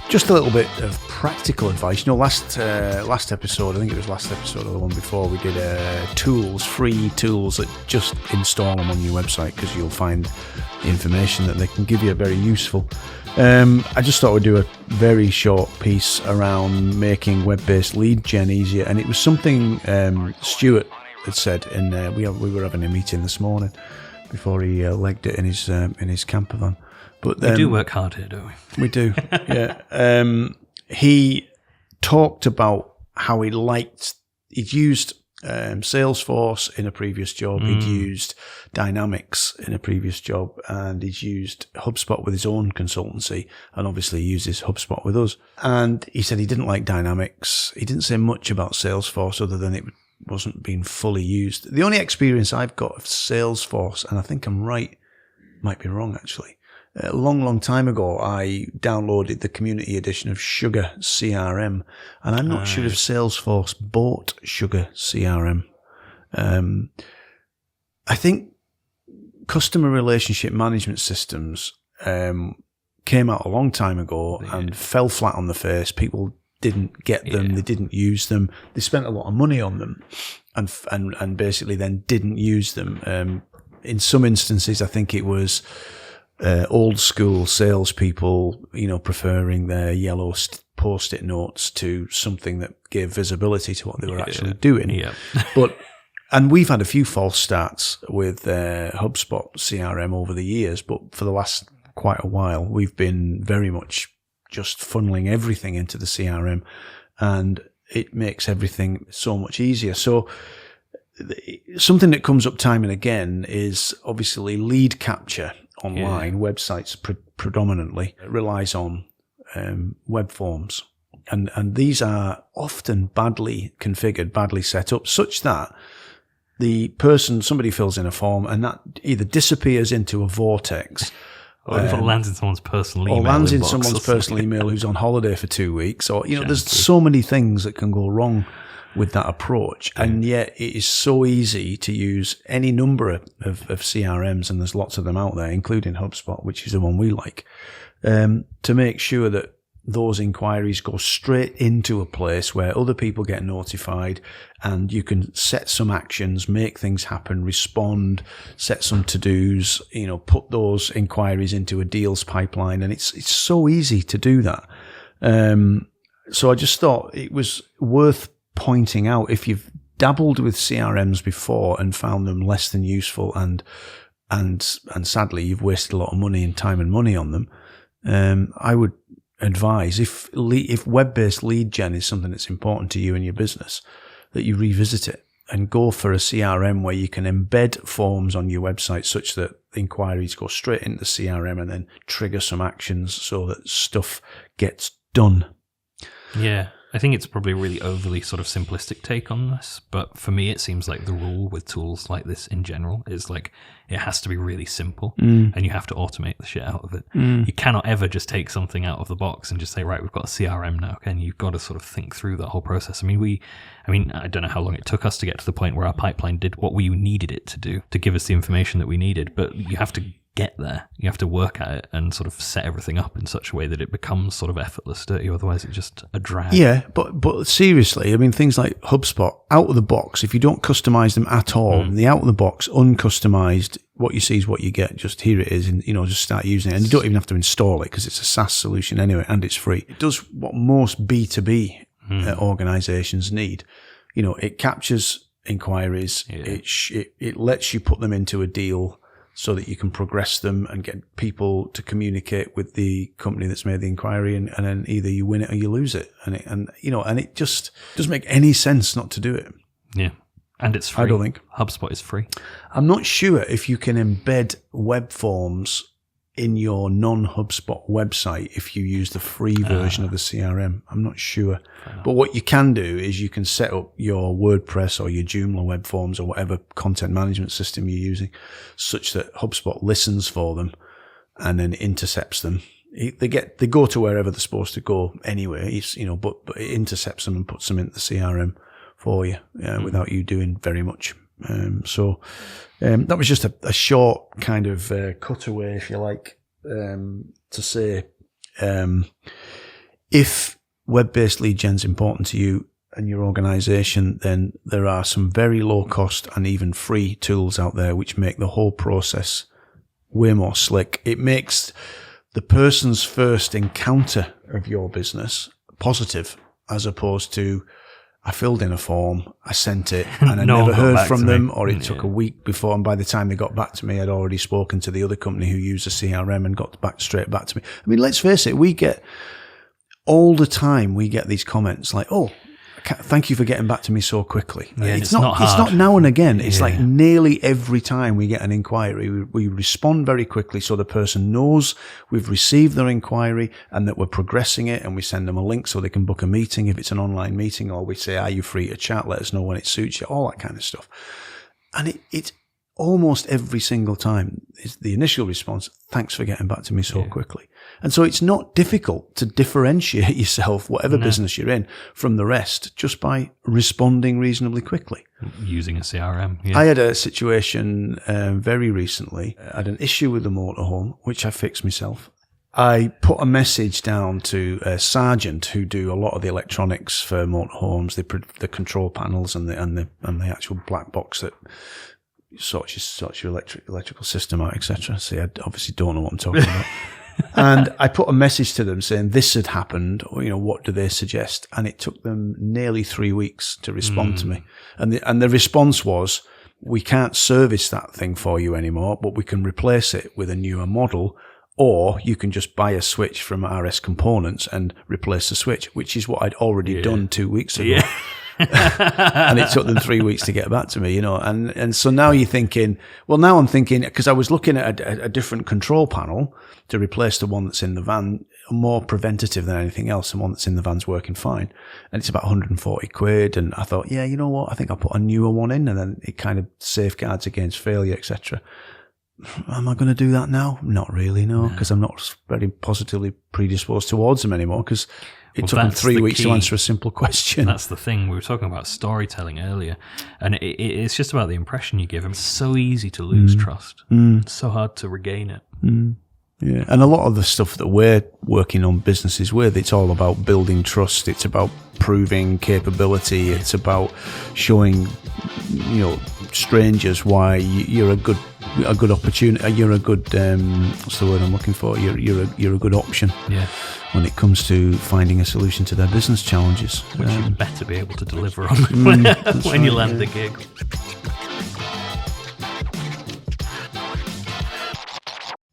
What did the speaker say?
Just a little bit of practical advice. Last episode, I think it was last episode or the one before, we did free tools that just install them on your website, because you'll find the information that they can give you very useful. I just thought we'd do a very short piece around making web-based lead gen easier, and it was something Stuart had said, and we were having a meeting this morning before he legged it in his camper van. But we do work hard here, don't we? We do, yeah. He talked about how he'd used Salesforce in a previous job, he'd used Dynamics in a previous job, and he's used HubSpot with his own consultancy, and obviously he uses HubSpot with us. And he said he didn't like Dynamics. He didn't say much about Salesforce other than it wasn't being fully used. The only experience I've got of Salesforce, and I think I'm right, might be wrong actually, a long time ago, I downloaded the community edition of Sugar CRM, and I'm not sure if Salesforce bought Sugar CRM. I think customer relationship management systems came out a long time ago and fell flat on the face. People didn't get them, they didn't use them, they spent a lot of money on them, and basically then didn't use them. In some instances, I think it was old school salespeople, preferring their yellow post-it notes to something that gave visibility to what they were actually doing. Yeah. And we've had a few false starts with HubSpot CRM over the years, but for the last quite a while, we've been very much just funneling everything into the CRM, and it makes everything so much easier. So something that comes up time and again is obviously lead capture online. Websites predominantly relies on web forms, and these are often badly configured, badly set up, such that somebody fills in a form and that either disappears into a vortex, or if it lands in someone's personal email, or lands in someone's personal email who's on holiday for 2 weeks, or there's so many things that can go wrong with that approach. And yet it is so easy to use any number of CRMs, and there's lots of them out there, including HubSpot, which is the one we like, to make sure that those inquiries go straight into a place where other people get notified, and you can set some actions, make things happen, respond, set some to-dos, put those inquiries into a deals pipeline. And it's so easy to do that. So I just thought it was worth pointing out, if you've dabbled with CRMs before and found them less than useful, and sadly you've wasted a lot of money and time and money on them, I would advise, if web-based lead gen is something that's important to you and your business, that you revisit it and go for a CRM where you can embed forms on your website such that inquiries go straight into the CRM and then trigger some actions so that stuff gets done. Yeah. I think it's probably a really overly sort of simplistic take on this, but for me it seems like the rule with tools like this in general is like it has to be really simple, and you have to automate the shit out of it. You cannot ever just take something out of the box and just say, right, we've got a CRM now, and you've got to sort of think through that whole process. I mean, I don't know how long it took us to get to the point where our pipeline did what we needed it to do to give us the information that we needed, but you have to get there. You have to work at it and sort of set everything up in such a way that it becomes sort of effortless, don't you? Otherwise it's just a drag. Yeah, but seriously, I mean, things like HubSpot, out of the box, if you don't customize them at all, the out of the box, uncustomized, what you see is what you get, just here it is, and just start using it. And you don't even have to install it because it's a SaaS solution anyway, and it's free. It does what most B2B organizations need. It captures inquiries, it lets you put them into a deal so that you can progress them and get people to communicate with the company that's made the inquiry, and then either you win it or you lose it. And it just doesn't make any sense not to do it. Yeah. And it's free. I don't think. HubSpot is free. I'm not sure if you can embed web forms in your non-HubSpot website if you use the free version of the CRM. I'm not sure. But what you can do is you can set up your WordPress or your Joomla web forms or whatever content management system you're using such that HubSpot listens for them and then intercepts them. They go to wherever they're supposed to go anyway, but it intercepts them and puts them into the CRM for you without you doing very much. So that was just a short kind of cutaway, if you like, to say If web-based lead gen is important to you and your organization, then there are some very low cost and even free tools out there which make the whole process way more slick. It makes the person's first encounter of your business positive, as opposed to, I filled in a form, I sent it, and I never heard from them, or it took a week before, and by the time they got back to me, I'd already spoken to the other company who used a CRM and got straight back to me. I mean, let's face it, all the time we get these comments like, oh, thank you for getting back to me so quickly. Yeah, it's not now and again. It's like nearly every time we get an inquiry, we respond very quickly so the person knows we've received their inquiry and that we're progressing it, and we send them a link so they can book a meeting if it's an online meeting, or we say, are you free to chat? Let us know when it suits you, all that kind of stuff. And it's almost every single time is the initial response, thanks for getting back to me so quickly. And so it's not difficult to differentiate yourself, whatever business you're in, from the rest just by responding reasonably quickly. Using a CRM. Yeah. I had a situation very recently. I had an issue with the motorhome, which I fixed myself. I put a message down to a Sargent who do a lot of the electronics for motorhomes, the control panels and the actual black box that sorts your electrical system out, etc. See, I obviously don't know what I'm talking about. And I put a message to them saying this had happened, or, what do they suggest? And it took them nearly 3 weeks to respond to me. And the response was, we can't service that thing for you anymore, but we can replace it with a newer model, or you can just buy a switch from RS Components and replace the switch, which is what I'd already done 2 weeks ago. Yeah. And it took them 3 weeks to get back to me, and so now you're thinking, I'm thinking, because I was looking at a different control panel to replace the one that's in the van, more preventative than anything else, and one that's in the van's working fine, and it's about 140 quid, and I thought, you know what, I think I'll put a newer one in, and then it kind of safeguards against failure, etc. Am I going to do that now? Not really, no, because I'm not very positively predisposed towards them anymore, because it took them 3 weeks to answer a simple question. That's the thing. We were talking about storytelling earlier, and it's just about the impression you give them. It's so easy to lose trust. It's so hard to regain it. Yeah, and a lot of the stuff that we're working on businesses with, it's all about building trust. It's about proving capability. It's about showing, strangers why you're a good opportunity. You're a good what's the word I'm looking for? You're a good option. Yeah. When it comes to finding a solution to their business challenges, which you better be able to deliver on when you land the gig.